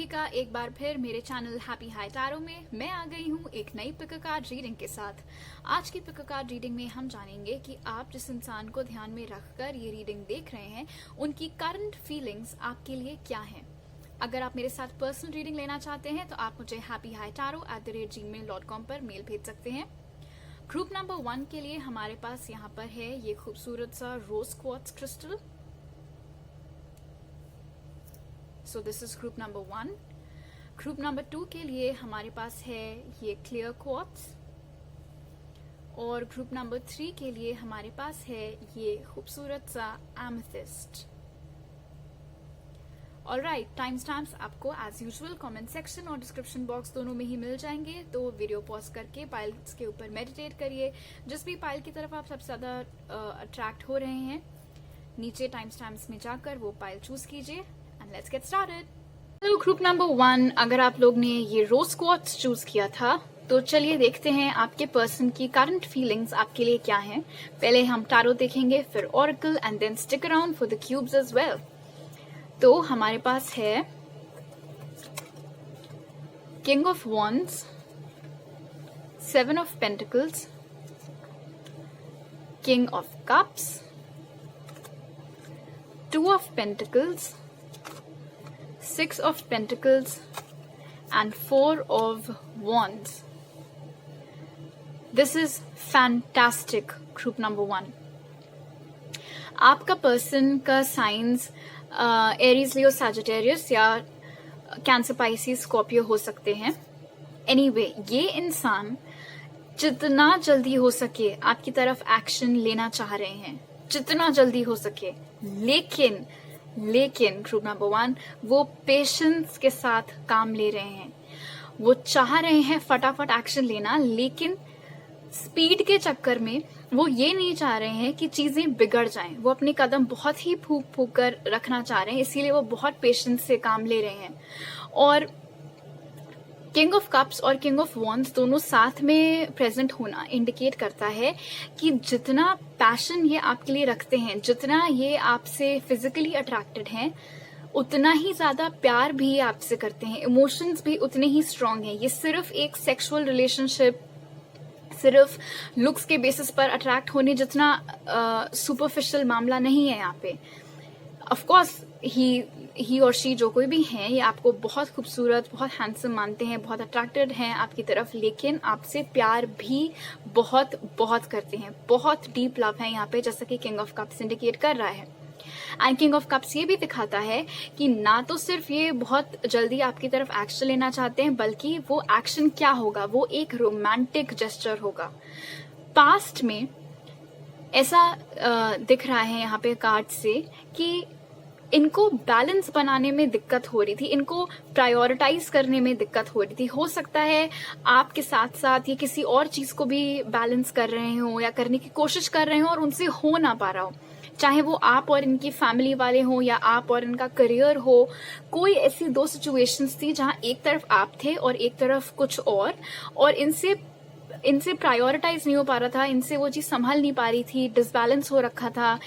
सभी का एक बार फिर मेरे चैनल हैप्पी हाई टैरो में मैं आ गई हूँ एक नई पिक कार्ड रीडिंग के साथ। आज की पिक कार्ड रीडिंग में हम जानेंगे कि आप जिस इंसान को ध्यान में रखकर ये रीडिंग देख रहे हैं उनकी करंट फीलिंग्स आपके लिए क्या हैं। अगर आप मेरे साथ पर्सनल रीडिंग लेना चाहते हैं तो आप मुझे happyhightaro@gmail.com पर मेल भेज सकते हैं। ग्रुप नंबर 1 के लिए हमारे पास यहाँ पर है ये खूबसूरत सा rose quartz crystal. So this is group number 1। Group number 2 के लिए हमारे पास है ये क्लियर क्वार्ट्ज और ग्रुप नंबर 3 के लिए हमारे पास है ये खूबसूरत सा एमेथिस्ट। ऑलराइट, टाइम स्टैम्प्स आपको एज यूजुअल कमेंट सेक्शन और डिस्क्रिप्शन बॉक्स दोनों में ही मिल जाएंगे, तो वीडियो पॉज करके पाइल्स के ऊपर मेडिटेट करिए। जिस भी पाइल की तरफ आप सबसे ज्यादा अट्रैक्ट हो रहे हैं नीचे टाइम स्टैम्प्स में जाकर वो पाइल चूज कीजिए and let's get started. Hello group number 1, अगर आप लोग ने ये रोज क्वार्ट्ज चूज किया था तो चलिए देखते हैं आपके पर्सन की करंट फीलिंग्स आपके लिए क्या हैं। पहले हम टैरो देखेंगे, फिर oracle and then stick around for the cubes as well. तो हमारे पास है king of wands, 7 of pentacles, king of cups, 2 of pentacles, 6 of Pentacles and 4 of Wands. This is fantastic, group number 1. आपका person का science Aries, Leo, Sagittarius या cancer, Pisces, Scorpio हो सकते हैं। एनीवे, ये इंसान जितना जल्दी हो सके आपकी तरफ एक्शन लेना चाह रहे हैं, जितना जल्दी हो सके, लेकिन ग्रुप नंबर 1 वो पेशेंस के साथ काम ले रहे हैं। वो चाह रहे हैं फटाफट एक्शन लेना, लेकिन स्पीड के चक्कर में वो ये नहीं चाह रहे हैं कि चीजें बिगड़ जाएं। वो अपने कदम बहुत ही फूक फूक कर रखना चाह रहे हैं, इसीलिए वो बहुत पेशेंस से काम ले रहे हैं। और किंग ऑफ कप्स और किंग ऑफ वॉन्ड्स दोनों साथ में प्रेजेंट होना इंडिकेट करता है कि जितना पैशन ये आपके लिए रखते हैं, जितना ये आपसे फिजिकली अट्रैक्टेड हैं, उतना ही ज्यादा प्यार भी आपसे करते हैं, इमोशंस भी उतने ही स्ट्रांग हैं। ये सिर्फ एक सेक्सुअल रिलेशनशिप, सिर्फ लुक्स के बेसिस पर अट्रैक्ट होने जितना सुपरफिशियल मामला नहीं है यहाँ पे। ऑफ कोर्स ही और शी जो कोई भी हैं, ये आपको बहुत खूबसूरत, बहुत हैंडसम मानते हैं, बहुत अट्रैक्टेड हैं आपकी तरफ, लेकिन आपसे प्यार भी बहुत बहुत करते हैं। बहुत डीप लव है यहाँ पे, जैसा कि किंग ऑफ कप्स इंडिकेट कर रहा है। एंड किंग ऑफ कप्स ये भी दिखाता है कि ना तो सिर्फ ये बहुत जल्दी आपकी तरफ एक्शन लेना चाहते हैं, बल्कि वो एक्शन क्या होगा, वो एक रोमांटिक जेस्चर होगा। पास्ट में ऐसा दिख रहा है यहाँ पे कार्ड से कि इनको बैलेंस बनाने में दिक्कत हो रही थी, इनको प्रायोरिटाइज करने में दिक्कत हो रही थी। हो सकता है आपके साथ साथ ये किसी और चीज को भी बैलेंस कर रहे हो या करने की कोशिश कर रहे हो और उनसे हो ना पा रहा हो, चाहे वो आप और इनकी फैमिली वाले हो या आप और इनका करियर हो। कोई ऐसी 2 सिचुएशंस थी जहां एक तरफ आप थे और एक तरफ कुछ और इनसे प्रायोरिटाइज नहीं हो पा रहा था, इनसे वो चीज संभल नहीं पा रही थी, डिसबैलेंस हो रखा था।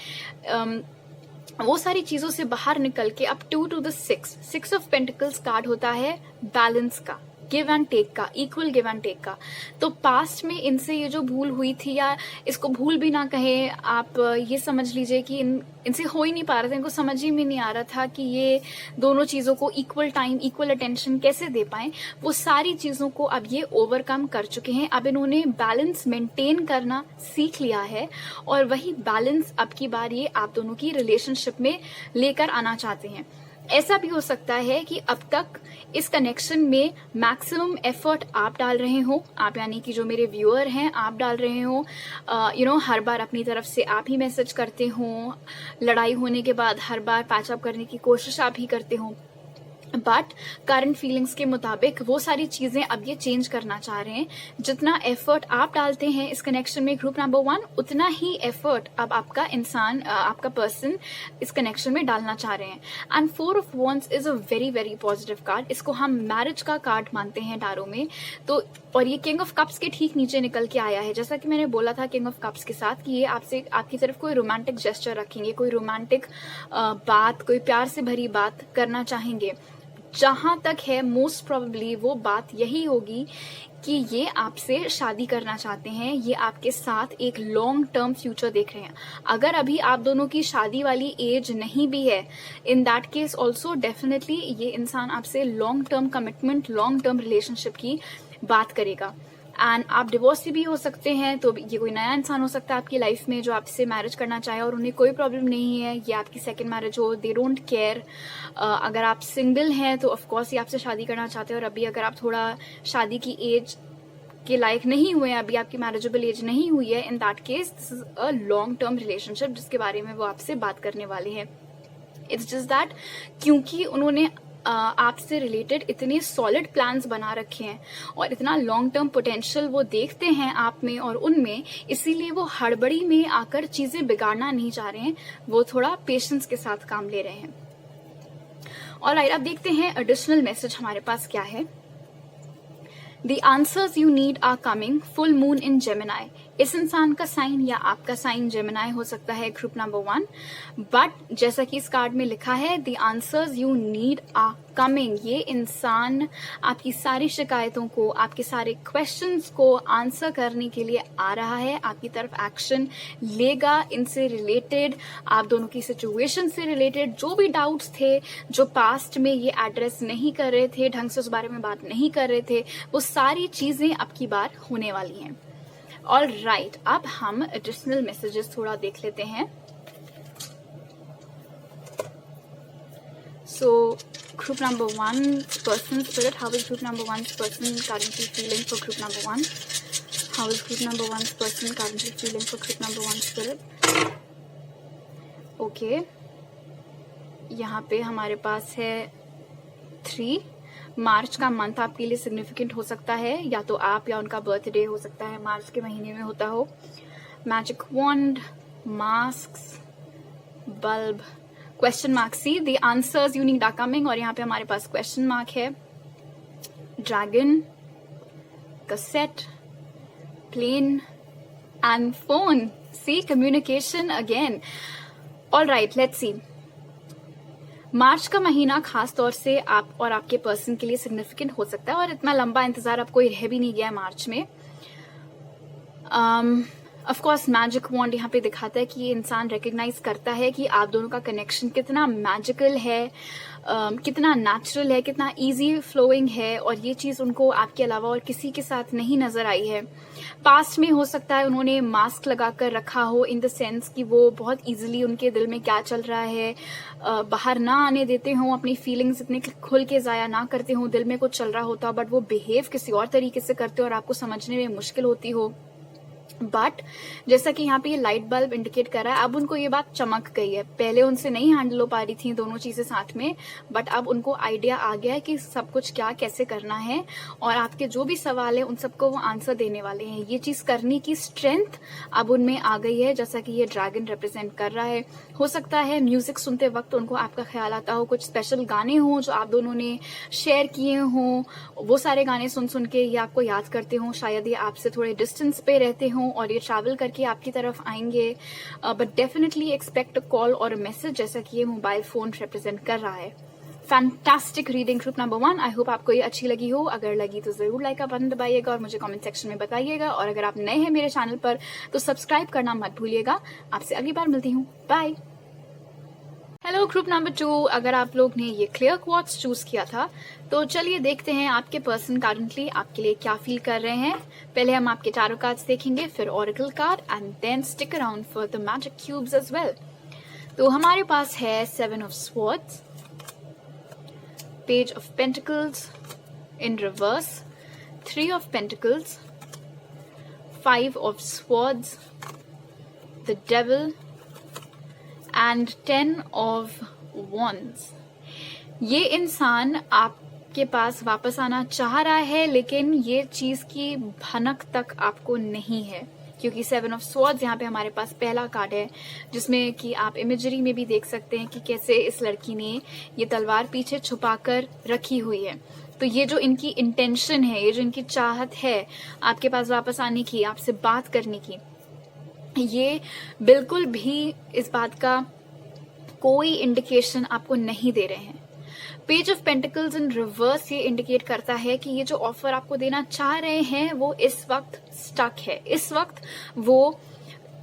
वो सारी चीजों से बाहर निकल के अब 2 to the 6 of pentacles card होता है बैलेंस का, गिव एंड टेक का, इक्वल गिव एंड टेक का। तो पास्ट में इनसे ये जो भूल हुई थी, या इसको भूल भी ना कहे आप, ये समझ लीजिए कि इनसे हो ही नहीं पा रहा था, इनको समझ ही में नहीं आ रहा था कि ये दोनों चीजों को इक्वल टाइम, इक्वल अटेंशन कैसे दे पाए। वो सारी चीजों को अब ये ओवरकम कर चुके हैं। अब इन्होंने बैलेंस मेंटेन करना सीख लिया है और वही बैलेंस अब की बार ये आप दोनों की रिलेशनशिप में लेकर आना चाहते हैं। ऐसा भी हो सकता है कि अब तक इस कनेक्शन में मैक्सिमम एफर्ट आप डाल रहे हो, आप यानी कि जो मेरे व्यूअर हैं आप डाल रहे हो। हर बार अपनी तरफ से आप ही मैसेज करते हो, लड़ाई होने के बाद हर बार पैचअप करने की कोशिश आप ही करते हो। बट करंट फीलिंग्स के मुताबिक वो सारी चीजें अब ये चेंज करना चाह रहे हैं। जितना एफर्ट आप डालते हैं इस कनेक्शन में ग्रुप नंबर 1, उतना ही एफर्ट अब आपका इंसान, आपका पर्सन इस कनेक्शन में डालना चाह रहे हैं। And 4 of wands is a very very positive card. इसको हम मैरिज का कार्ड मानते हैं टैरो में। तो और ये किंग ऑफ कप्स के ठीक नीचे निकल के आया है। जैसा कि मैंने बोला था किंग ऑफ कप्स के साथ कि ये आपसे, आपकी तरफ कोई रोमांटिक जेस्चर रखेंगे, कोई रोमांटिक बात, कोई प्यार से भरी बात करना चाहेंगे। जहां तक है मोस्ट प्रोबेबली वो बात यही होगी कि ये आपसे शादी करना चाहते हैं, ये आपके साथ एक लॉन्ग टर्म फ्यूचर देख रहे हैं। अगर अभी आप दोनों की शादी वाली एज नहीं भी है, in that case also definitely ये इंसान आपसे long term commitment, long term relationship की बात करेगा। एंड आप डिवोर्सी भी हो सकते हैं, तो ये कोई नया इंसान हो सकता है आपकी लाइफ में जो आपसे मैरिज करना चाहे और उन्हें कोई प्रॉब्लम नहीं है, ये आपकी सेकंड मैरिज हो, दे डोंट केयर। अगर आप सिंगल हैं तो ऑफकोर्स ये आपसे शादी करना चाहते हैं, और अभी अगर आप थोड़ा शादी की एज के लायक नहीं हुए हैं, अभी आपकी मैरिजेबल एज नहीं हुई है, in that case this is a long term relationship जिसके बारे में वो आपसे बात करने वाले हैं। इट्स जस्ट दैट क्योंकि उन्होंने आपसे रिलेटेड इतने सॉलिड प्लान्स बना रखे हैं और इतना लॉन्ग टर्म पोटेंशियल वो देखते हैं आप में और उनमें, इसीलिए वो हड़बड़ी में आकर चीजें बिगाड़ना नहीं चाह रहे हैं, वो थोड़ा पेशेंस के साथ काम ले रहे हैं। ऑलराइट, अब देखते हैं एडिशनल मैसेज हमारे पास क्या है। The answers you need are coming. Full moon in Gemini. इस इंसान का साइन या आपका साइन जेमिनाई हो सकता है, ग्रुप नंबर 1। बट जैसा कि इस कार्ड में लिखा है, the answers you need are coming. ये इंसान आपकी सारी शिकायतों को, आपके सारे क्वेश्चंस को आंसर करने के लिए आ रहा है, आपकी तरफ एक्शन लेगा। इनसे रिलेटेड, आप दोनों की सिचुएशन से रिलेटेड जो भी डाउट्स थे, जो पास्ट में ये एड्रेस नहीं कर रहे थे, ढंग से उस बारे में बात नहीं कर रहे थे, वो सारी चीजें अब की बार होने वाली हैं। ऑल राइट, अब हम एडिशनल मैसेजेस थोड़ा देख लेते हैं। So group number 1 person spirit, how is group number 1 person currently feeling for group number 1? How is group number 1 person currently feeling for group number 1 spirit? Okay, यहाँ पे हमारे पास है 3। मार्च का मंथ आपके लिए सिग्निफिकेंट हो सकता है, या तो आप या उनका बर्थडे हो सकता है मार्च के महीने में होता हो। Magic wand, masks, bulb, question mark. See the answers you need are coming, और यहाँ पे हमारे पास क्वेश्चन मार्क है, dragon, cassette, plane and phone. See communication again. All right, let's see. मार्च का महीना खास तौर से आप और आपके पर्सन के लिए सिग्निफिकेंट हो सकता है, और इतना लंबा इंतजार आपको रह भी नहीं गया है मार्च में। ऑफ कोर्स मैजिक वॉन्ड यहाँ पे दिखाता है कि ये इंसान रिकग्नाइज करता है कि आप दोनों का कनेक्शन कितना मैजिकल है, कितना नेचुरल है, कितना इजी फ्लोइंग है, और ये चीज उनको आपके अलावा और किसी के साथ नहीं नजर आई है। पास्ट में हो सकता है उन्होंने मास्क लगाकर रखा हो, इन द सेंस कि वो बहुत इजीली उनके दिल में क्या चल रहा है बाहर ना आने देते हो, अपनी फीलिंग्स इतने खुल के जाया ना करते हो, दिल में कुछ चल रहा होता बट वो बिहेव किसी और तरीके से करते हो और आपको समझने में मुश्किल होती हो। बट जैसा कि यहाँ पे ये लाइट बल्ब इंडिकेट कर रहा है, अब उनको ये बात चमक गई है। पहले उनसे नहीं हैंडल हो पा रही थी दोनों चीजें साथ में, बट अब उनको आइडिया आ गया है कि सब कुछ क्या कैसे करना है, और आपके जो भी सवाल है उन सबको वो आंसर देने वाले हैं। ये चीज करने की स्ट्रेंथ अब उनमें आ गई है, जैसा कि ये ड्रैगन रिप्रेजेंट कर रहा है। हो सकता है म्यूजिक सुनते वक्त उनको आपका ख्याल आता हो, कुछ स्पेशल गाने हों जो आप दोनों ने शेयर किए हों, वो सारे गाने सुन सुन के ये आपको याद करते हों। शायद ये आपसे थोड़े डिस्टेंस पे रहते हों और ये ट्रैवल करके आपकी तरफ आएंगे, but definitely expect a call और अ मैसेज, जैसा कि ये मोबाइल फोन रिप्रेजेंट कर रहा है। Fantastic reading group number 1। I hope आपको ये अच्छी लगी हो। अगर लगी तो जरूर लाइक का बटन दबाइएगा और मुझे कमेंट सेक्शन में बताइएगा, और अगर आप नए हैं मेरे चैनल पर तो सब्सक्राइब करना मत भूलिएगा। आपसे अगली बार मिलती हूँ, बाय। हेलो ग्रुप नंबर 2, अगर आप लोग ने ये क्लियर क्वार्ट्स चूज किया था तो चलिए देखते हैं आपके पर्सन करंटली आपके लिए क्या फील कर रहे हैं। पहले हम आपके टैरो कार्ड्स देखेंगे, फिर oracle card, and then stick around for the magic cubes as well. तो हमारे पास है 7 of swords, page of pentacles in reverse, 3 of pentacles, 5 of swords, the devil and 10 of wands. ये इंसान आपके पास वापस आना चाह रहा है, लेकिन ये चीज की भनक तक आपको नहीं है, क्योंकि 7 ऑफ स्वॉर्ड्स यहाँ पे हमारे पास पहला कार्ड है, जिसमें कि आप इमेजरी में भी देख सकते हैं कि कैसे इस लड़की ने ये तलवार पीछे छुपाकर रखी हुई है। तो ये जो इनकी इंटेंशन है, ये जो इनकी चाहत है आपके पास वापस आने की, आपसे बात करने की, ये बिल्कुल भी इस बात का कोई इंडिकेशन आपको नहीं दे रहे हैं। Page of pentacles in reverse ये इंडिकेट करता है कि ये जो ऑफर आपको देना चाह रहे हैं वो इस वक्त स्टक है। इस वक्त वो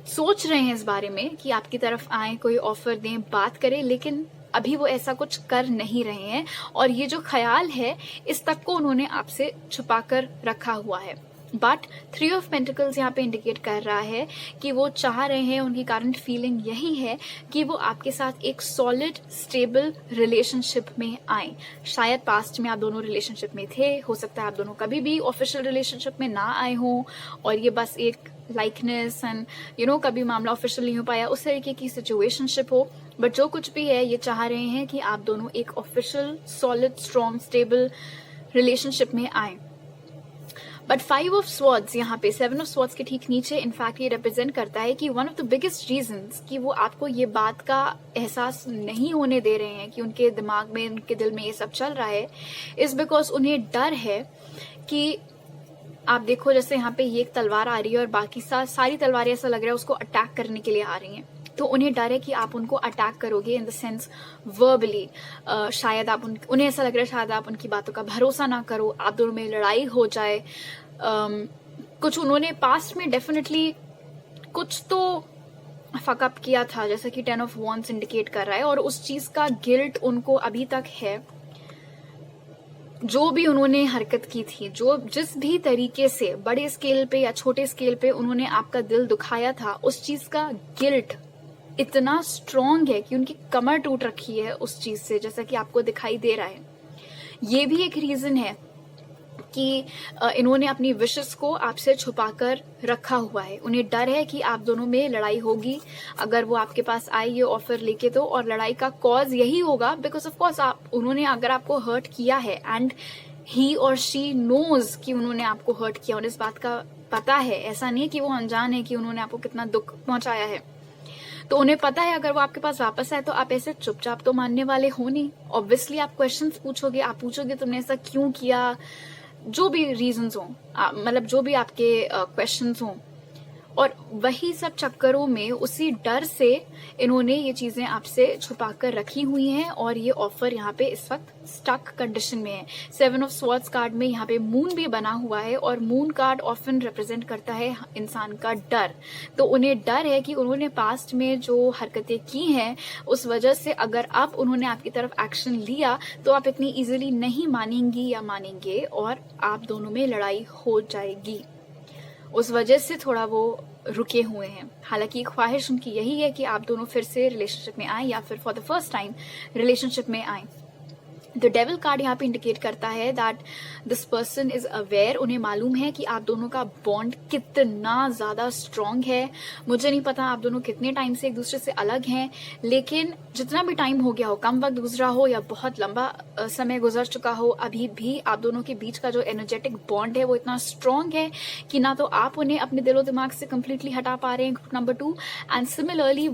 सोच रहे हैं इस बारे में कि आपकी तरफ आए, कोई ऑफर दें, बात करें, लेकिन अभी वो ऐसा कुछ कर नहीं रहे हैं और ये जो ख्याल है इस तक को उन्होंने आपसे छुपा कर रखा हुआ है। बट 3 ऑफ पेंटिकल्स यहाँ पे इंडिकेट कर रहा है कि वो चाह रहे हैं, उनकी करंट फीलिंग यही है कि वो आपके साथ एक सॉलिड स्टेबल रिलेशनशिप में आए। शायद पास्ट में आप दोनों रिलेशनशिप में थे, हो सकता है आप दोनों कभी भी ऑफिशियल रिलेशनशिप में ना आए हों और ये बस एक लाइकनेस एंड कभी मामला ऑफिशियल नहीं हो पाया, उस तरीके की सिचुएशनशिप हो। बट जो कुछ भी है, ये चाह रहे हैं कि आप दोनों एक official solid strong stable relationship में आए। बट 5 ऑफ स्वॉर्ड्स यहाँ पे 7 ऑफ स्वॉर्ड्स के ठीक नीचे इनफैक्ट ये रिप्रेजेंट करता है कि one of the biggest reasons कि वो आपको ये बात का एहसास नहीं होने दे रहे हैं कि उनके दिमाग में, उनके दिल में ये सब चल रहा है, इज बिकॉज उन्हें डर है कि आप देखो जैसे यहाँ पे ये एक तलवार आ रही है और बाकी सारी तलवारें ऐसा लग रहा है उसको अटैक करने के लिए आ रही हैं, तो उन्हें डर है कि आप उनको अटैक करोगे इन द सेंस वर्बली। शायद आप उन्हें ऐसा लग रहा है शायद आप उनकी बातों का भरोसा ना करो, आप दोनों में लड़ाई हो जाए। कुछ उन्होंने पास्ट में डेफिनेटली कुछ तो फकअप किया था, जैसा कि 10 ऑफ वॉन्ड्स इंडिकेट कर रहा है, और उस चीज का गिल्ट उनको अभी तक है। जो भी उन्होंने हरकत की थी, जो जिस भी तरीके से बड़े स्केल पे या छोटे स्केल पे उन्होंने आपका दिल दुखाया था, उस चीज का गिल्ट इतना स्ट्रॉन्ग है कि उनकी कमर टूट रखी है उस चीज से, जैसा कि आपको दिखाई दे रहा है। ये भी एक रीजन है कि इन्होंने अपनी विशेस को आपसे छुपाकर रखा हुआ है। उन्हें डर है कि आप दोनों में लड़ाई होगी अगर वो आपके पास आए ये ऑफर लेके, तो और लड़ाई का कॉज यही होगा बिकॉज ऑफ कोर्स उन्होंने अगर आपको हर्ट किया है एंड ही और शी नोज कि उन्होंने आपको हर्ट किया, उन्हें इस बात का पता है। ऐसा नहीं है कि वो अनजान है कि उन्होंने आपको कितना दुख पहुंचाया है, तो उन्हें पता है अगर वो आपके पास वापस आए तो आप ऐसे चुपचाप तो मानने वाले हो नहीं। ऑब्वियसली आप क्वेश्चंस पूछोगे, आप पूछोगे तुमने ऐसा क्यों किया, जो भी रीजंस हो, मतलब जो भी आपके क्वेश्चंस हो, और वही सब चक्करों में उसी डर से इन्होंने ये चीजें आपसे छुपा कर रखी हुई हैं और ये ऑफर यहाँ पे इस वक्त स्टक कंडीशन में है। 7 ऑफ स्वॉर्ड्स कार्ड में यहाँ पे मून भी बना हुआ है और मून कार्ड ऑफन रिप्रेजेंट करता है इंसान का डर। तो उन्हें डर है कि उन्होंने पास्ट में जो हरकतें की हैं उस वजह से अगर अब उन्होंने आपकी तरफ एक्शन लिया तो आप इतनी इजीली नहीं मानेंगी या मानेंगे और आप दोनों में लड़ाई हो जाएगी। उस वजह से थोड़ा वो रुके हुए हैं। हालांकि ख्वाहिश उनकी यही है कि आप दोनों फिर से रिलेशनशिप में आए या फिर for the first time relationship में आए। द डेविल कार्ड यहाँ पे इंडिकेट करता है that this person is aware, उन्हें मालूम है कि आप दोनों का बॉन्ड कितना ज्यादा स्ट्रांग है। मुझे नहीं पता आप दोनों कितने टाइम से एक दूसरे से अलग हैं, लेकिन जितना भी टाइम हो गया हो, कम वक्त गुजरा हो या बहुत लंबा समय गुजर चुका हो, अभी भी आप दोनों के बीच का जो एनर्जेटिक बॉन्ड है वो इतना स्ट्रांग है कि ना तो आप उन्हें अपने दिलो दिमाग से कंप्लीटली हटा पा रहे हैं, नंबर 2, एंड सिमिलरली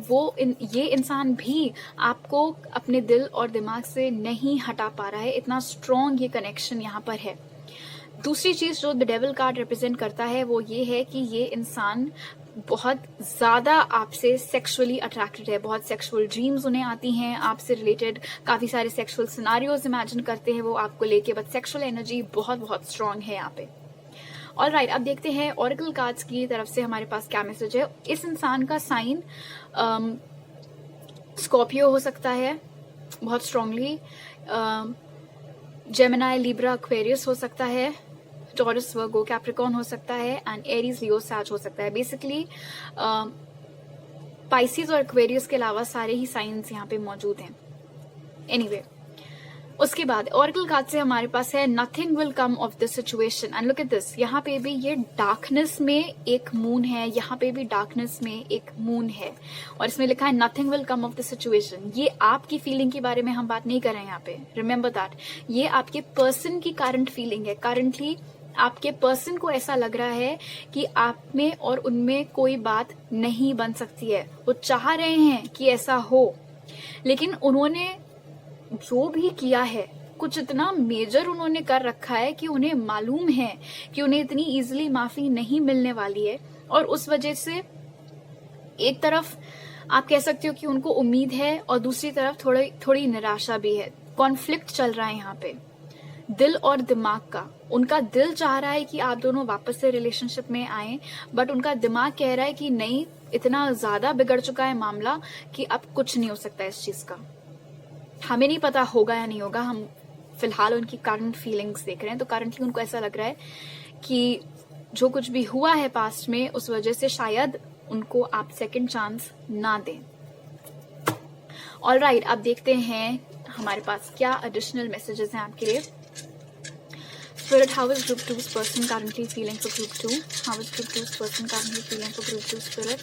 ये इंसान भी आपको अपने दिल और दिमाग से नहीं हटा पा रहा है। इतना स्ट्रॉन्ग ये कनेक्शन यहाँ पर है। दूसरी चीज जो द डेविल कार्ड रिप्रेजेंट करता है वो ये है कि ये इंसान बहुत ज्यादा आपसे सेक्सुअली अट्रैक्टेड है, बहुत सेक्सुअल ड्रीम्स उन्हें आती हैं, आपसे रिलेटेड काफी सारे सेक्सुअल सिनारियोज इमेजिन करते हैं वो आपको लेके, बट सेक्सुअल एनर्जी बहुत बहुत स्ट्रांग है यहाँ पे। ऑलराइट, अब देखते हैं ऑरेकल कार्ड्स की तरफ से हमारे पास क्या मैसेज है। इस इंसान का साइन स्कॉर्पियो हो सकता है बहुत स्ट्रांगली, जेमिनाई, लिब्रा, एक्वेरियस हो सकता है, टॉरस, वर्गो, कैप्रिकॉर्न हो सकता है, एंड एरीज, लियो, सैज हो सकता है। बेसिकली पाइसिस और एक्वेरियस के अलावा सारे ही साइंस यहाँ पे मौजूद हैं। एनीवे, उसके बाद ऑरेकल कार्ड से हमारे पास है nothing will come of this situation, and look at this. यहाँ पे भी ये डार्कनेस में एक मून है, यहाँ पे भी डार्कनेस में एक मून है, और इसमें लिखा है nothing will come of this situation. ये आपकी फीलिंग के बारे में हम बात नहीं कर रहे हैं यहाँ पे, रिमेम्बर दैट। ये आपके पर्सन की करंट फीलिंग है। करंटली आपके पर्सन को ऐसा लग रहा है कि आप में और उनमें कोई बात नहीं बन सकती है। वो चाह रहे हैं कि ऐसा हो, लेकिन उन्होंने जो भी किया है कुछ इतना मेजर उन्होंने कर रखा है कि उन्हें मालूम है कि उन्हें इतनी इजीली माफी नहीं मिलने वाली है, और उस वजह से एक तरफ आप कह सकते हो कि उनको उम्मीद है और दूसरी तरफ थोड़ी निराशा भी है। कॉन्फ्लिक्ट चल रहा है यहाँ पे दिल और दिमाग का। उनका दिल चाह रहा है कि आप दोनों वापस से रिलेशनशिप में आए, बट उनका दिमाग कह रहा है कि नहीं, इतना ज्यादा बिगड़ चुका है मामला कि अब कुछ नहीं हो सकता इस चीज का। हमें नहीं पता होगा या नहीं होगा, हम फिलहाल उनकी करंट फीलिंग्स देख रहे हैं। तो करंटली उनको ऐसा लग रहा है कि जो कुछ भी हुआ है पास्ट में, उस वजह से शायद उनको आप सेकंड चांस ना दें। ऑलराइट, अब देखते हैं हमारे पास क्या एडिशनल मैसेजेस हैं आपके लिए। Spirit, how is group 2's person currently feeling for group 2? How is group 2's person currently feeling for group 2 Spirit?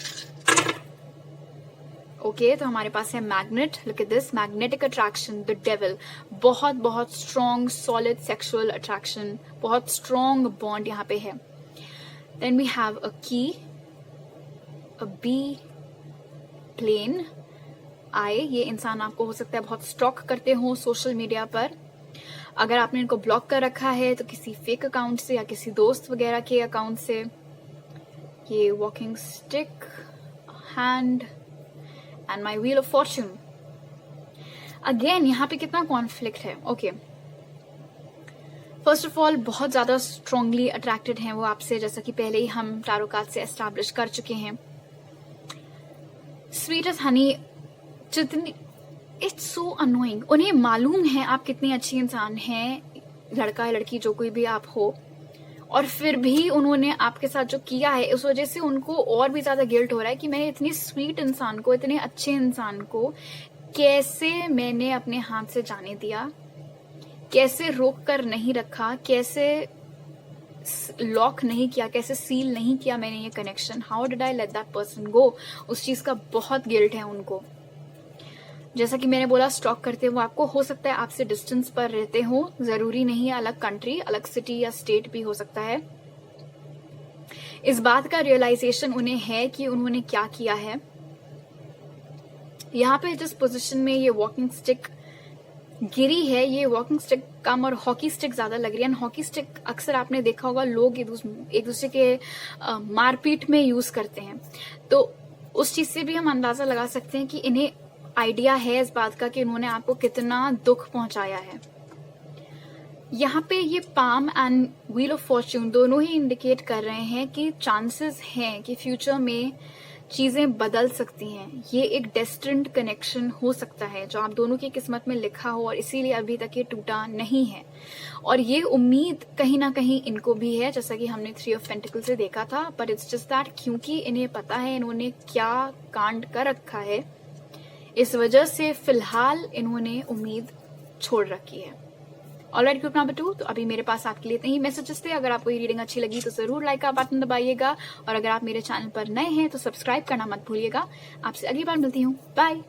Okay, तो हमारे पास है magnet. Look at this, magnetic attraction, the devil. बहुत बहुत strong solid sexual attraction, बहुत strong bond यहाँ पे है। देन वी हैव अ की, अ बी प्लेन आए। ये इंसान आपको हो सकता है बहुत स्टॉक करते हो सोशल मीडिया पर। अगर आपने इनको ब्लॉक कर रखा है तो किसी फेक अकाउंट से या किसी दोस्त वगैरह के अकाउंट से। ये walking stick, hand and my wheel of Fortune. Again यहाँ पे कितना कॉन्फ्लिक्ट है। ओके, फर्स्ट ऑफ ऑल बहुत ज्यादा स्ट्रांगली अट्रैक्टेड हैं वो आपसे, जैसा कि पहले ही हम टैरो कार्ड से एस्टैब्लिश कर चुके हैं। स्वीट एज हनी, जितनी इट्स सो अनोइंग। उन्हें मालूम है आप कितनी अच्छी इंसान हैं, लड़का या लड़की जो कोई भी आप हो, और फिर भी उन्होंने आपके साथ जो किया है उस वजह से उनको और भी ज्यादा गिल्ट हो रहा है कि मैंने इतनी स्वीट इंसान को, इतने अच्छे इंसान को कैसे मैंने अपने हाथ से जाने दिया, कैसे रोक कर नहीं रखा, कैसे लॉक नहीं किया, कैसे सील नहीं किया मैंने ये connection. How did I let that person गो। उस चीज का बहुत गिल्ट है उनको। जैसा कि मैंने बोला, स्टॉक करते हो आपको, हो सकता है आपसे डिस्टेंस पर रहते हो, जरूरी नहीं है अलग कंट्री, अलग सिटी या स्टेट भी हो सकता है। इस बात का रियलाइजेशन उन्हें है कि उन्होंने क्या किया है। यहाँ पे जिस पोजीशन में ये वॉकिंग स्टिक गिरी है, ये वॉकिंग स्टिक कम और हॉकी स्टिक ज्यादा लग रही है। हॉकी स्टिक अक्सर आपने देखा होगा लोग एक दूसरे के मारपीट में यूज करते हैं, तो उस चीज से भी हम अंदाजा लगा सकते हैं कि इन्हें आइडिया है इस बात का कि उन्होंने आपको कितना दुख पहुंचाया है। यहाँ पे ये palm and wheel of Fortune दोनों ही इंडिकेट कर रहे हैं कि चांसेस हैं कि फ्यूचर में चीजें बदल सकती हैं। ये एक डेस्टिन्ड कनेक्शन हो सकता है जो आप दोनों की किस्मत में लिखा हो, और इसीलिए अभी तक ये टूटा नहीं है। और ये उम्मीद कहीं ना कहीं इनको भी है, जैसा कि हमने 3 ऑफ पेंटिकल से देखा था। बट इट्स जस्ट दैट क्योंकि इन्हें पता है इन्होंने क्या कांड कर रखा है, इस वजह से फिलहाल इन्होंने उम्मीद छोड़ रखी है। ऑलराइट, ग्रुप नंबर 2, तो अभी मेरे पास आपके लिए इतने ही मैसेजेस थे। अगर आपको ये रीडिंग अच्छी लगी तो जरूर लाइक का बटन दबाइएगा, और अगर आप मेरे चैनल पर नए हैं तो सब्सक्राइब करना मत भूलिएगा। आपसे अगली बार मिलती हूँ, बाय।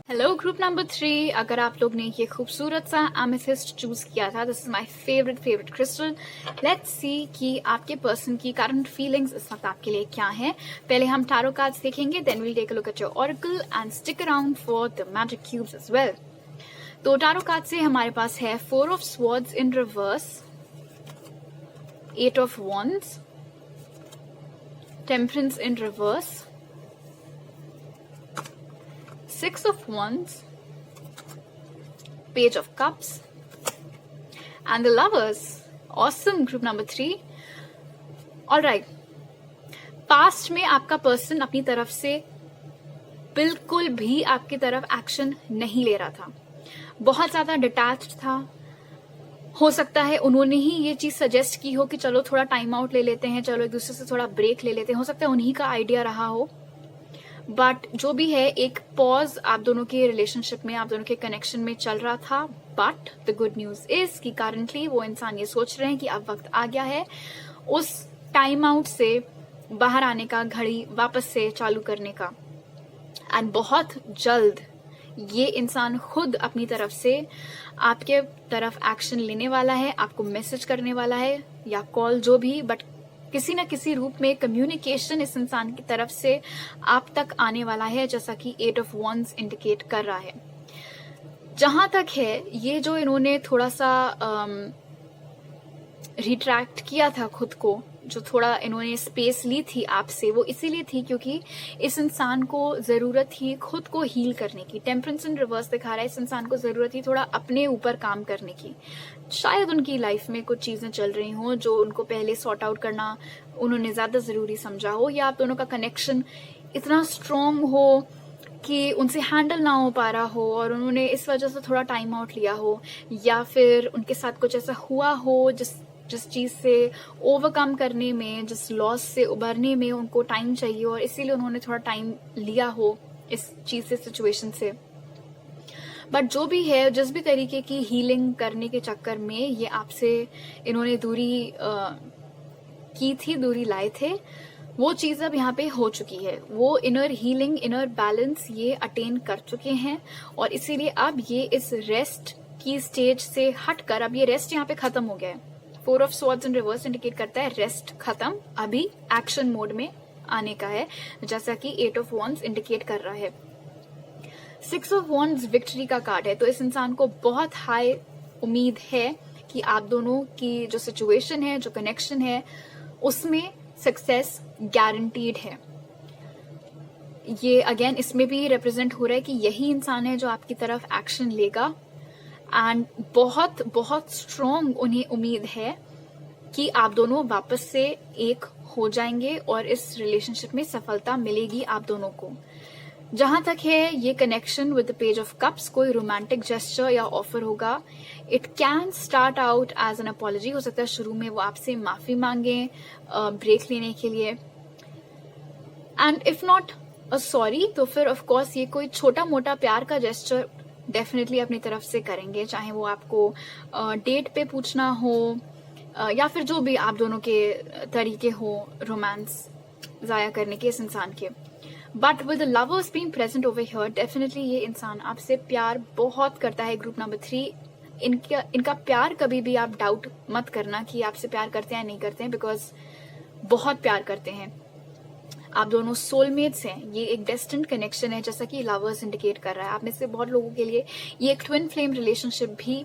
हेलो ग्रुप नंबर 3, अगर आप लोग ने ये खूबसूरत सा एमेथिस्ट चूज किया था, this is my favourite crystal. Let's see कि आपके पर्सन की करंट फीलिंग्स इस वक्त आपके लिए क्या है। पहले हम टैरो कार्ड्स देखेंगे, then we'll take a look at your oracle and stick around for the magic cubes as well. तो टैरो कार्ड से हमारे पास है 4 of swords in reverse, 8 of wands, temperance in reverse, 6 of Wands, Page of Cups, and the Lovers. Awesome, group number 3. Alright. Past में आपका person अपनी तरफ से बिल्कुल भी आपकी तरफ एक्शन नहीं ले रहा था, बहुत ज्यादा डिटैच्ड था। हो सकता है उन्होंने ही ये चीज सजेस्ट की हो कि चलो थोड़ा टाइम आउट ले लेते हैं, चलो एक दूसरे से थोड़ा ब्रेक ले लेते हैं। हो सकता है उन्हीं का आइडिया रहा हो। बट जो भी है, एक पॉज आप दोनों के रिलेशनशिप में, आप दोनों के कनेक्शन में चल रहा था। But the good news is कि करंटली वो इंसान ये सोच रहे हैं कि अब वक्त आ गया है उस टाइम आउट से बाहर आने का, घड़ी वापस से चालू करने का। एंड बहुत जल्द ये इंसान खुद अपनी तरफ से आपके तरफ एक्शन लेने वाला है, आपको मैसेज करने वाला है या कॉल, जो भी, बट किसी न किसी रूप में कम्युनिकेशन इस इंसान की तरफ से आप तक आने वाला है, जैसा कि 8 ऑफ वॉन्ड्स इंडिकेट कर रहा है। जहां तक है ये जो इन्होंने थोड़ा सा रिट्रैक्ट किया था खुद को, जो थोड़ा इन्होंने स्पेस ली थी आपसे, वो इसीलिए थी क्योंकि इस इंसान को जरूरत थी खुद को हील करने की। टेम्परेंस इन रिवर्स दिखा रहा है, इस इंसान को जरूरत थी थोड़ा अपने ऊपर काम करने की। शायद उनकी लाइफ में कुछ चीजें चल रही हों जो उनको पहले सॉर्ट आउट करना उन्होंने ज्यादा जरूरी समझा हो, या आप दोनों का कनेक्शन इतना स्ट्रांग हो कि उनसे हैंडल ना हो पा रहा हो और उन्होंने इस वजह से थोड़ा टाइम आउट लिया हो, या फिर उनके साथ कुछ ऐसा हुआ हो जिस चीज से ओवरकम करने में, जिस लॉस से उबरने में उनको टाइम चाहिए और इसीलिए उन्होंने थोड़ा टाइम लिया हो इस चीज से, सिचुएशन से। बट जो भी है, जिस भी तरीके की हीलिंग करने के चक्कर में ये आपसे इन्होंने दूरी की थी, दूरी लाए थे, वो चीज अब यहाँ पे हो चुकी है। वो इनर हीलिंग, इनर बैलेंस ये अटेन कर चुके हैं और इसीलिए अब ये इस रेस्ट की स्टेज से हटकर, अब ये रेस्ट यहाँ पे खत्म हो गया है। 4 of swords in reverse indicate करता है रेस्ट खत्म, अभी एक्शन मोड में आने का है, जैसा कि 8 ऑफ वॉन्ड्स इंडिकेट कर रहा है। 6 ऑफ वॉन्ड्स विक्ट्री का कार्ड है, तो इस इंसान को बहुत हाई उम्मीद है कि आप दोनों की जो सिचुएशन है, जो कनेक्शन है, उसमें सक्सेस गारंटीड है। ये अगेन इसमें भी रिप्रेजेंट हो रहा है कि यही इंसान है जो आपकी तरफ एक्शन लेगा एंड बहुत बहुत स्ट्रॉन्ग उन्हें उम्मीद है कि आप दोनों वापस से एक हो जाएंगे और इस रिलेशनशिप में सफलता मिलेगी आप दोनों को। जहां तक है ये connection with the page of cups, कोई रोमांटिक जेस्चर या ऑफर होगा। It can start out as an apology, हो सकता है शुरू में वो आपसे माफी मांगे ब्रेक लेने के लिए, and if not a sorry तो फिर ऑफ कोर्स ये कोई छोटा मोटा प्यार का जेस्चर डेफिनेटली अपनी तरफ से करेंगे, चाहे वो आपको डेट पे पूछना हो या फिर जो भी आप दोनों के तरीके हो रोमांस जाया करने के इस इंसान के। But with lovers being present over here, definitely ये इंसान आपसे प्यार बहुत करता है। ग्रुप नंबर 3, इनका प्यार कभी भी आप डाउट मत करना कि आपसे प्यार करते हैं या नहीं करते हैं, बिकॉज बहुत प्यार करते हैं। आप दोनों सोलमेट्स हैं, ये एक डेस्टिन्ड कनेक्शन है जैसा कि लवर्स इंडिकेट कर रहा है। आप में से बहुत लोगों के लिए ये एक ट्विन फ्लेम रिलेशनशिप भी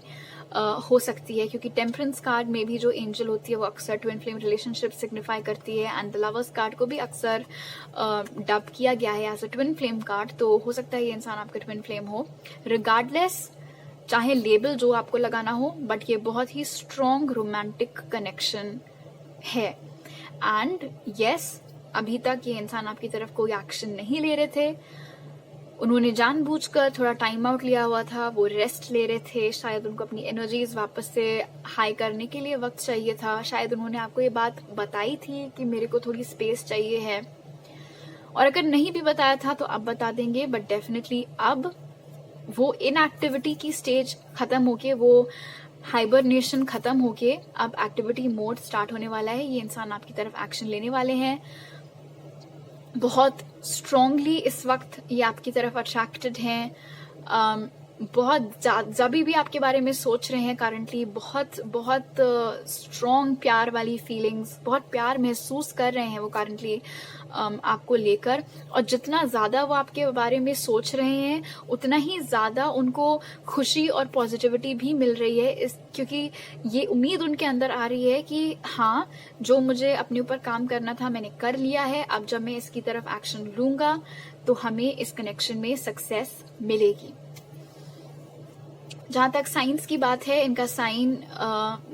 हो सकती है, क्योंकि टेम्परेंस कार्ड में भी जो एंजल होती है वो अक्सर ट्विन फ्लेम रिलेशनशिप सिग्निफाई करती है, एंड द लवर्स कार्ड को भी अक्सर डब किया गया है as a twin flame card. तो हो सकता है ये इंसान आपका ट्विन फ्लेम हो। रिगार्डलेस, चाहे लेबल जो आपको लगाना हो, बट ये बहुत ही स्ट्रॉन्ग रोमांटिक कनेक्शन है। एंड यस, अभी तक ये इंसान आपकी तरफ कोई एक्शन नहीं ले रहे थे, उन्होंने जानबूझकर थोड़ा टाइम आउट लिया हुआ था, वो रेस्ट ले रहे थे, शायद उनको अपनी एनर्जीज वापस से हाई करने के लिए वक्त चाहिए था, शायद उन्होंने आपको ये बात बताई थी कि मेरे को थोड़ी स्पेस चाहिए है, और अगर नहीं भी बताया था तो अब बता देंगे। बट डेफिनेटली अब वो इनएक्टिविटी की स्टेज खत्म होके, वो हाइबरनेशन खत्म होके अब एक्टिविटी मोड स्टार्ट होने वाला है। ये इंसान आपकी तरफ एक्शन लेने वाले हैं, बहुत स्ट्रांगली इस वक्त ये आपकी तरफ अट्रैक्टेड हैं, बहुत जब भी आपके बारे में सोच रहे हैं करंटली, बहुत बहुत स्ट्रॉन्ग प्यार वाली फीलिंग्स, बहुत प्यार महसूस कर रहे हैं वो करंटली आपको लेकर। और जितना ज्यादा वो आपके बारे में सोच रहे हैं उतना ही ज्यादा उनको खुशी और पॉजिटिविटी भी मिल रही है, क्योंकि ये उम्मीद उनके अंदर आ रही है कि हाँ, जो मुझे अपने ऊपर काम करना था मैंने कर लिया है, अब जब मैं इसकी तरफ एक्शन लूंगा तो हमें इस कनेक्शन में सक्सेस मिलेगी। जहां तक साइंस की बात है, इनका sign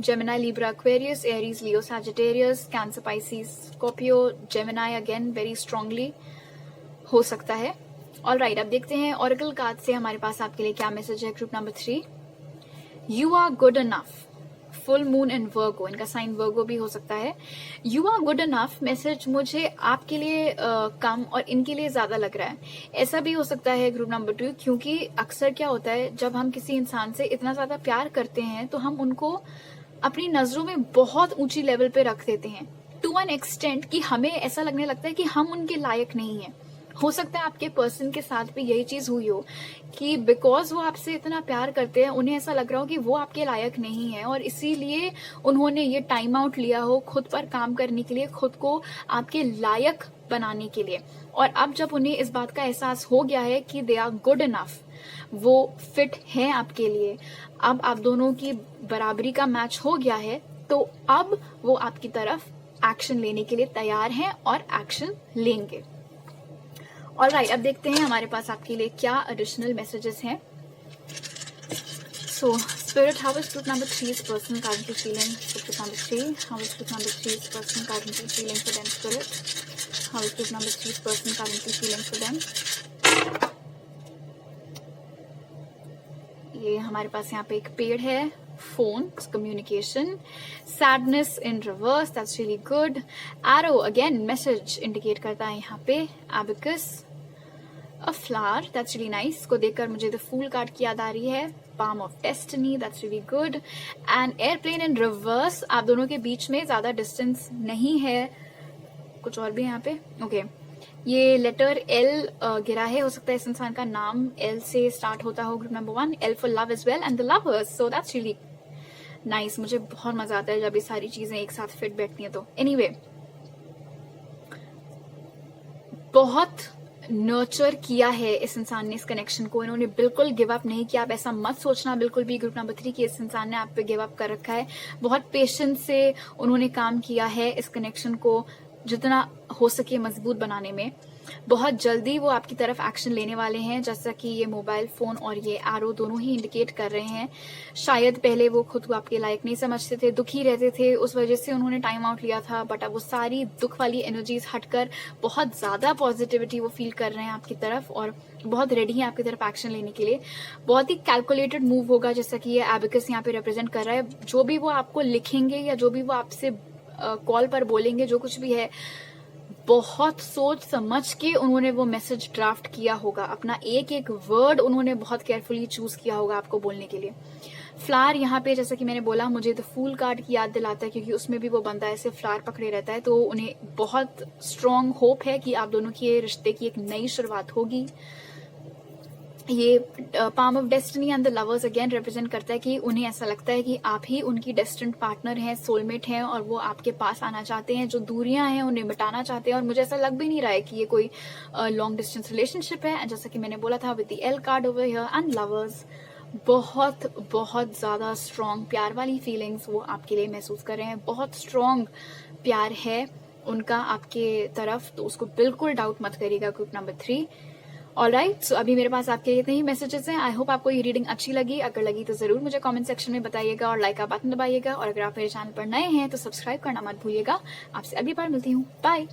Gemini, Libra, Aquarius, Aries, Leo, Sagittarius, Cancer, Pisces, Scorpio, Gemini again very strongly हो सकता है। ऑलराइट, अब देखते हैं ऑरेकल कार्ड से हमारे पास आपके लिए क्या मैसेज है। Group number 3, you are good enough, full moon in Virgo, इनका साइन वर्गो भी हो सकता है। You are good enough message मुझे आपके लिए कम और इनके लिए ज्यादा लग रहा है। ऐसा भी हो सकता है ग्रुप नंबर 2, क्योंकि अक्सर क्या होता है जब हम किसी इंसान से इतना ज्यादा प्यार करते हैं तो हम उनको अपनी नजरों में बहुत ऊंची लेवल पे रख देते हैं, टू एन एक्सटेंट कि हमें ऐसा लगने लगता है कि हम उनके लायक नहीं है। हो सकता है आपके पर्सन के साथ भी यही चीज हुई हो कि बिकॉज वो आपसे इतना प्यार करते हैं, उन्हें ऐसा लग रहा हो कि वो आपके लायक नहीं है, और इसीलिए उन्होंने ये टाइम आउट लिया हो खुद पर काम करने के लिए, खुद को आपके लायक बनाने के लिए। और अब जब उन्हें इस बात का एहसास हो गया है कि दे आर गुड इनफ, वो फिट है आपके लिए, अब आप दोनों की बराबरी का मैच हो गया है, तो अब वो आपकी तरफ एक्शन लेने के लिए तैयार हैं और एक्शन लेंगे। ऑलराइट, अब देखते हैं हमारे पास आपके लिए क्या एडिशनल मैसेजेस हैं। So, Spirit, how is group number 3's person currently feeling? So, group number 3, how is group number 3's person currently feeling for them, Spirit? How is group number 3's person currently feeling for them? ये हमारे पास यहाँ पे एक पेड़ है, phone, communication, sadness in reverse, that's really good. Arrow again message indicate करता है यहाँ पे, abacus, a flower, that's really nice. को देखकर मुझे द फूल कार्ड की याद आ रही है, palm of destiny, that's really good. And airplane in reverse, आप दोनों के बीच में ज्यादा डिस्टेंस नहीं है। कुछ और भी यहाँ पे, ओके ये लेटर एल गिरा है, हो सकता है इस इंसान का नाम एल से स्टार्ट होता हो। Group number 1, L for love as well and the lovers, so that's really nice. मुझे बहुत मजा आता है जब ये सारी चीजें एक साथ फिट बैठती हैं। तो एनीवे, बहुत नर्चर किया है इस इंसान ने इस कनेक्शन को, इन्होंने बिल्कुल गिव अप नहीं किया। आप ऐसा मत सोचना बिल्कुल भी ग्रुप नंबर 3 की इस इंसान ने आप पे गिव अप कर रखा है। बहुत पेशेंस से उन्होंने काम किया है इस कनेक्शन को जितना हो सके मजबूत बनाने में। बहुत जल्दी वो आपकी तरफ एक्शन लेने वाले हैं, जैसा कि ये मोबाइल फोन और ये एरो दोनों ही इंडिकेट कर रहे हैं। शायद पहले वो खुद को आपके लायक नहीं समझते थे, दुखी रहते थे, उस वजह से उन्होंने टाइम आउट लिया था, बट अब वो सारी दुख वाली एनर्जीज हटकर बहुत ज्यादा पॉजिटिविटी वो फील कर रहे हैं आपकी तरफ और बहुत रेडी है आपकी तरफ एक्शन लेने के लिए। बहुत ही कैलकुलेटेड मूव होगा, जैसा कि ये एबिकस यहाँ पे रिप्रेजेंट कर रहा है। जो भी वो आपको लिखेंगे या जो भी वो आपसे कॉल पर बोलेंगे, जो कुछ भी है, बहुत सोच समझ के उन्होंने वो मैसेज ड्राफ्ट किया होगा। अपना एक एक वर्ड उन्होंने बहुत केयरफुली चूज किया होगा आपको बोलने के लिए। फ्लावर यहाँ पे, जैसा कि मैंने बोला, मुझे तो फूल कार्ड की याद दिलाता है, क्योंकि उसमें भी वो बंदा ऐसे फ्लावर पकड़े रहता है। तो उन्हें बहुत स्ट्रॉन्ग होप है कि आप दोनों की रिश्ते की एक नई शुरुआत होगी। ये palm of destiny and the lovers again represent करता है कि उन्हें ऐसा लगता है कि आप ही उनकी डेस्टिन्ड पार्टनर हैं, सोलमेट हैं, और वो आपके पास आना चाहते हैं। जो दूरियां हैं उन्हें मिटाना चाहते हैं, और मुझे ऐसा लग भी नहीं रहा है कि ये कोई लॉन्ग डिस्टेंस रिलेशनशिप है। जैसा कि मैंने बोला था with the L card over here and lovers, बहुत बहुत ज्यादा स्ट्रॉन्ग प्यार वाली फीलिंग्स वो आपके लिए महसूस कर रहे हैं। बहुत स्ट्रॉन्ग प्यार है उनका आपके तरफ, तो उसको बिल्कुल डाउट मत करिएगा ग्रुप नंबर 3। ऑलराइट, सो अभी मेरे पास आपके लिए इतने ही मैसेजेस हैं। आई होप आपको ये रीडिंग अच्छी लगी। अगर लगी तो जरूर मुझे कमेंट सेक्शन में बताइएगा और लाइक का बटन दबाइएगा, और अगर आप मेरे चैनल पर नए हैं तो सब्सक्राइब करना मत भूलिएगा। आपसे अगली बार मिलती हूँ, बाय।